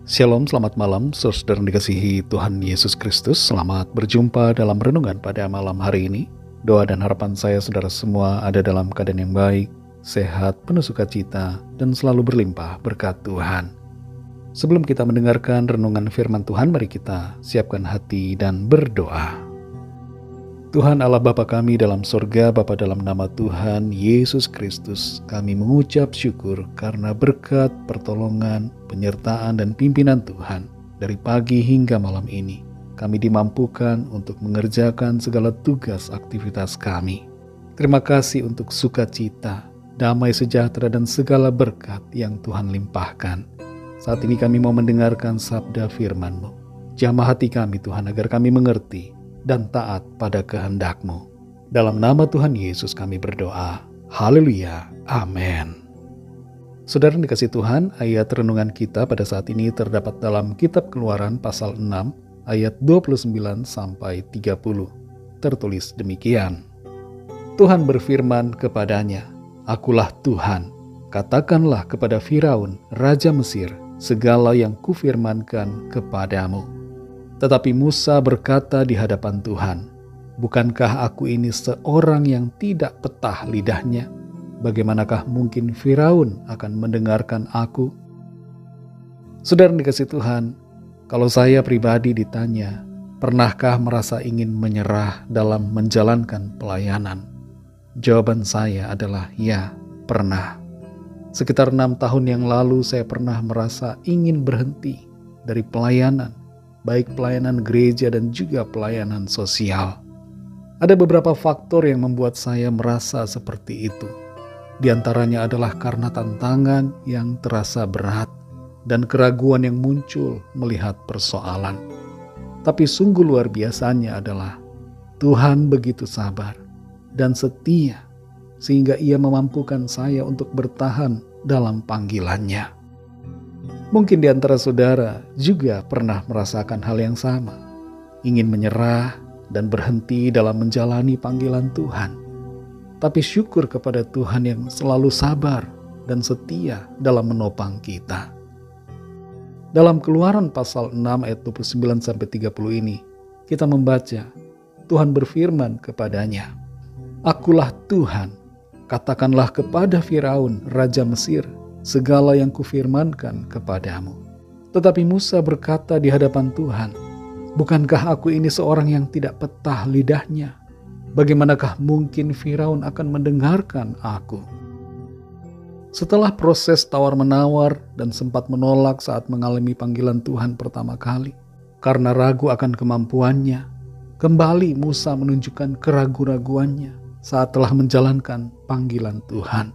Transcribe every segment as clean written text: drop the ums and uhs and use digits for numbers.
Shalom, selamat malam, saudara yang dikasihi Tuhan Yesus Kristus. Selamat berjumpa dalam renungan pada malam hari ini. Doa dan harapan saya saudara semua ada dalam keadaan yang baik, sehat, penuh sukacita, dan selalu berlimpah berkat Tuhan. Sebelum kita mendengarkan renungan firman Tuhan, mari kita siapkan hati dan berdoa. Tuhan Allah Bapa kami dalam sorga, Bapa dalam nama Tuhan Yesus Kristus, kami mengucap syukur karena berkat, pertolongan, penyertaan dan pimpinan Tuhan dari pagi hingga malam ini. Kami dimampukan untuk mengerjakan segala tugas aktivitas kami. Terima kasih untuk sukacita, damai sejahtera dan segala berkat yang Tuhan limpahkan. Saat ini kami mau mendengarkan sabda firman-Mu. Jamah hati kami Tuhan agar kami mengerti dan taat pada kehendak-Mu. Dalam nama Tuhan Yesus kami berdoa. Haleluya. Amin. Saudara yang dikasihi Tuhan, ayat renungan kita pada saat ini terdapat dalam kitab Keluaran pasal 6 ayat 29 sampai 30. Tertulis demikian. Tuhan berfirman kepadanya, "Akulah Tuhan, katakanlah kepada Firaun, raja Mesir, segala yang kufirmankan kepadamu." Tetapi Musa berkata di hadapan Tuhan, "Bukankah aku ini seorang yang tidak petah lidahnya? Bagaimanakah mungkin Firaun akan mendengarkan aku?" Saudara yang dikasihi Tuhan, kalau saya pribadi ditanya, pernahkah merasa ingin menyerah dalam menjalankan pelayanan? Jawaban saya adalah ya, pernah. Sekitar 6 tahun yang lalu saya pernah merasa ingin berhenti dari pelayanan, baik pelayanan gereja dan juga pelayanan sosial. Ada beberapa faktor yang membuat saya merasa seperti itu. Di antaranya adalah karena tantangan yang terasa berat dan keraguan yang muncul melihat persoalan. Tapi sungguh luar biasanya adalah Tuhan begitu sabar dan setia sehingga Ia memampukan saya untuk bertahan dalam panggilannya. Mungkin di antara saudara juga pernah merasakan hal yang sama, ingin menyerah dan berhenti dalam menjalani panggilan Tuhan. Tapi syukur kepada Tuhan yang selalu sabar dan setia dalam menopang kita. Dalam Keluaran pasal 6 ayat 29-30 ini, kita membaca, Tuhan berfirman kepadanya, "Akulah Tuhan, katakanlah kepada Firaun, raja Mesir, segala yang kufirmankan kepadamu." Tetapi Musa berkata di hadapan Tuhan, "Bukankah aku ini seorang yang tidak petah lidahnya? Bagaimanakah mungkin Firaun akan mendengarkan aku?" Setelah proses tawar-menawar dan sempat menolak saat mengalami panggilan Tuhan pertama kali, karena ragu akan kemampuannya, kembali Musa menunjukkan keraguan-raguannya saat telah menjalankan panggilan Tuhan.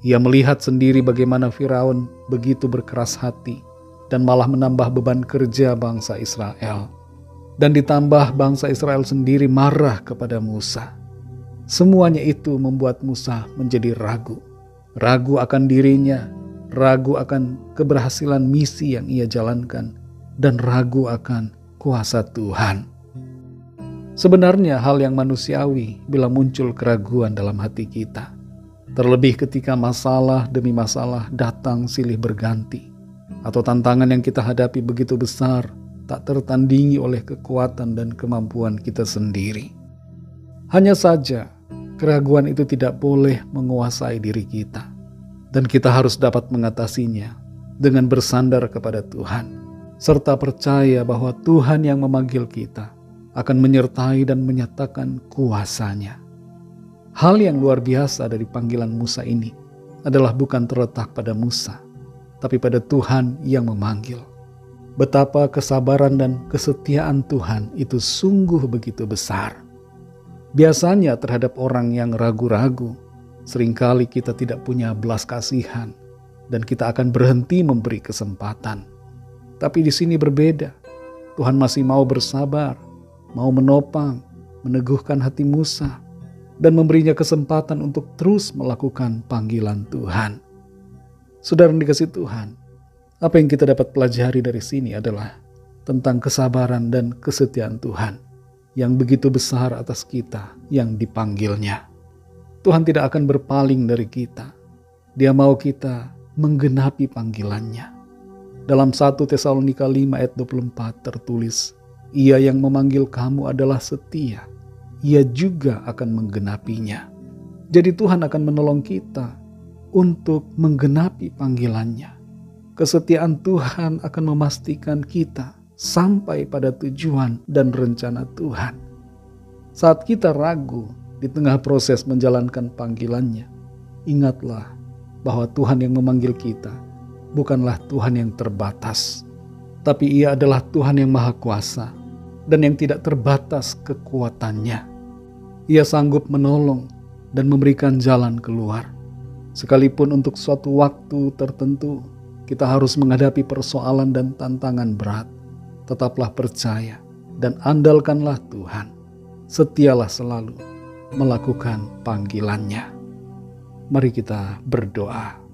Ia melihat sendiri bagaimana Firaun begitu berkeras hati dan malah menambah beban kerja bangsa Israel. Dan ditambah bangsa Israel sendiri marah kepada Musa. Semuanya itu membuat Musa menjadi ragu. Ragu akan dirinya, ragu akan keberhasilan misi yang ia jalankan, dan ragu akan kuasa Tuhan. Sebenarnya hal yang manusiawi bila muncul keraguan dalam hati kita. Terlebih ketika masalah demi masalah datang silih berganti, atau tantangan yang kita hadapi begitu besar, tak tertandingi oleh kekuatan dan kemampuan kita sendiri. Hanya saja, keraguan itu tidak boleh menguasai diri kita, dan kita harus dapat mengatasinya dengan bersandar kepada Tuhan, serta percaya bahwa Tuhan yang memanggil kita akan menyertai dan menyatakan kuasa-Nya. Hal yang luar biasa dari panggilan Musa ini adalah bukan terletak pada Musa, tapi pada Tuhan yang memanggil. Betapa kesabaran dan kesetiaan Tuhan itu sungguh begitu besar. Biasanya terhadap orang yang ragu-ragu, seringkali kita tidak punya belas kasihan dan kita akan berhenti memberi kesempatan. Tapi di sini berbeda. Tuhan masih mau bersabar, mau menopang, meneguhkan hati Musa, dan memberinya kesempatan untuk terus melakukan panggilan Tuhan. Saudara yang dikasihi Tuhan, apa yang kita dapat pelajari dari sini adalah tentang kesabaran dan kesetiaan Tuhan yang begitu besar atas kita yang dipanggilnya. Tuhan tidak akan berpaling dari kita. Dia mau kita menggenapi panggilannya. Dalam 1 Tesalonika 5 ayat 24 tertulis, Ia yang memanggil kamu adalah setia, Ia juga akan menggenapinya. Jadi Tuhan akan menolong kita untuk menggenapi panggilannya. Kesetiaan Tuhan akan memastikan kita sampai pada tujuan dan rencana Tuhan. Saat kita ragu di tengah proses menjalankan panggilannya, ingatlah bahwa Tuhan yang memanggil kita bukanlah Tuhan yang terbatas, tapi Ia adalah Tuhan yang Maha Kuasa dan yang tidak terbatas kekuatannya. Ia sanggup menolong dan memberikan jalan keluar. Sekalipun untuk suatu waktu tertentu kita harus menghadapi persoalan dan tantangan berat, tetaplah percaya dan andalkanlah Tuhan. Setialah selalu melakukan panggilannya. Mari kita berdoa.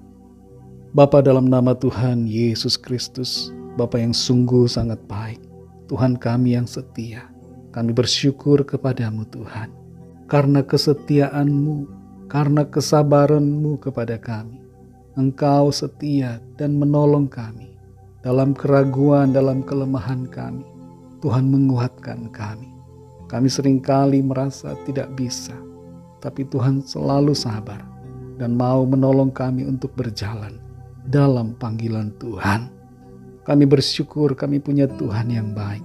Bapa, dalam nama Tuhan Yesus Kristus, Bapa yang sungguh sangat baik, Tuhan kami yang setia, kami bersyukur kepadamu Tuhan, karena kesetiaan-Mu, karena kesabaran-Mu kepada kami. Engkau setia dan menolong kami. Dalam keraguan, dalam kelemahan kami, Tuhan menguatkan kami. Kami seringkali merasa tidak bisa, tapi Tuhan selalu sabar dan mau menolong kami untuk berjalan dalam panggilan Tuhan. Kami bersyukur kami punya Tuhan yang baik,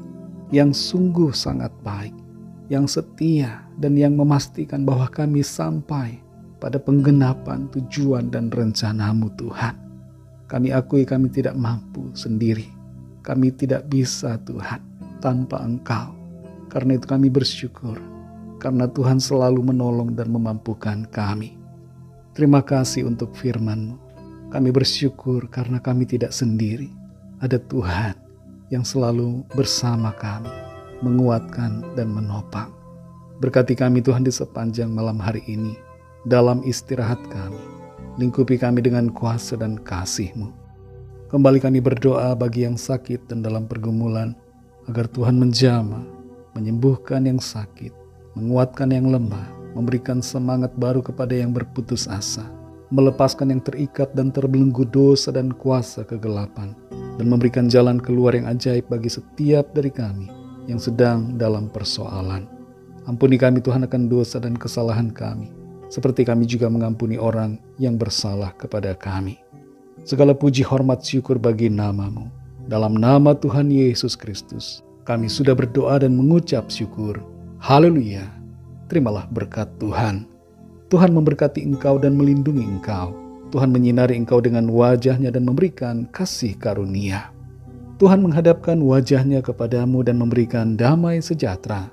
yang sungguh sangat baik, yang setia dan yang memastikan bahwa kami sampai pada penggenapan tujuan dan rencana-Mu Tuhan. Kami akui kami tidak mampu sendiri. Kami tidak bisa Tuhan tanpa Engkau. Karena itu kami bersyukur. Karena Tuhan selalu menolong dan memampukan kami. Terima kasih untuk firman-Mu. Kami bersyukur karena kami tidak sendiri. Ada Tuhan yang selalu bersama kami, menguatkan dan menopang. Berkati kami Tuhan di sepanjang malam hari ini. Dalam istirahat kami, lingkupi kami dengan kuasa dan kasih-Mu. Kembali kami berdoa bagi yang sakit dan dalam pergumulan, agar Tuhan menjamah, menyembuhkan yang sakit, menguatkan yang lemah, memberikan semangat baru kepada yang berputus asa, melepaskan yang terikat dan terbelenggu dosa dan kuasa kegelapan, dan memberikan jalan keluar yang ajaib bagi setiap dari kami yang sedang dalam persoalan. Ampuni kami Tuhan akan dosa dan kesalahan kami, seperti kami juga mengampuni orang yang bersalah kepada kami. Segala puji hormat syukur bagi nama-Mu. Dalam nama Tuhan Yesus Kristus, kami sudah berdoa dan mengucap syukur. Haleluya. Terimalah berkat Tuhan. Tuhan memberkati engkau dan melindungi engkau. Tuhan menyinari engkau dengan wajah-Nya dan memberikan kasih karunia. Tuhan menghadapkan wajah-Nya kepadamu dan memberikan damai sejahtera.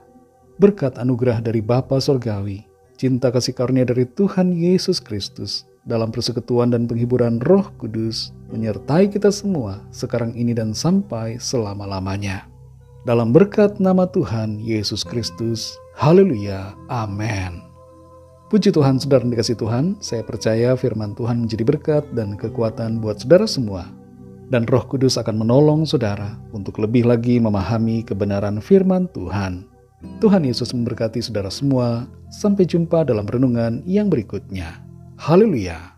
Berkat anugerah dari Bapa Sorgawi, cinta kasih karunia dari Tuhan Yesus Kristus, dalam persekutuan dan penghiburan Roh Kudus, menyertai kita semua sekarang ini dan sampai selama-lamanya. Dalam berkat nama Tuhan Yesus Kristus, haleluya, amin. Puji Tuhan, saudara dikasih Tuhan, saya percaya firman Tuhan menjadi berkat dan kekuatan buat saudara semua. Dan Roh Kudus akan menolong saudara untuk lebih lagi memahami kebenaran firman Tuhan. Tuhan Yesus memberkati saudara semua. Sampai jumpa dalam renungan yang berikutnya. Haleluya.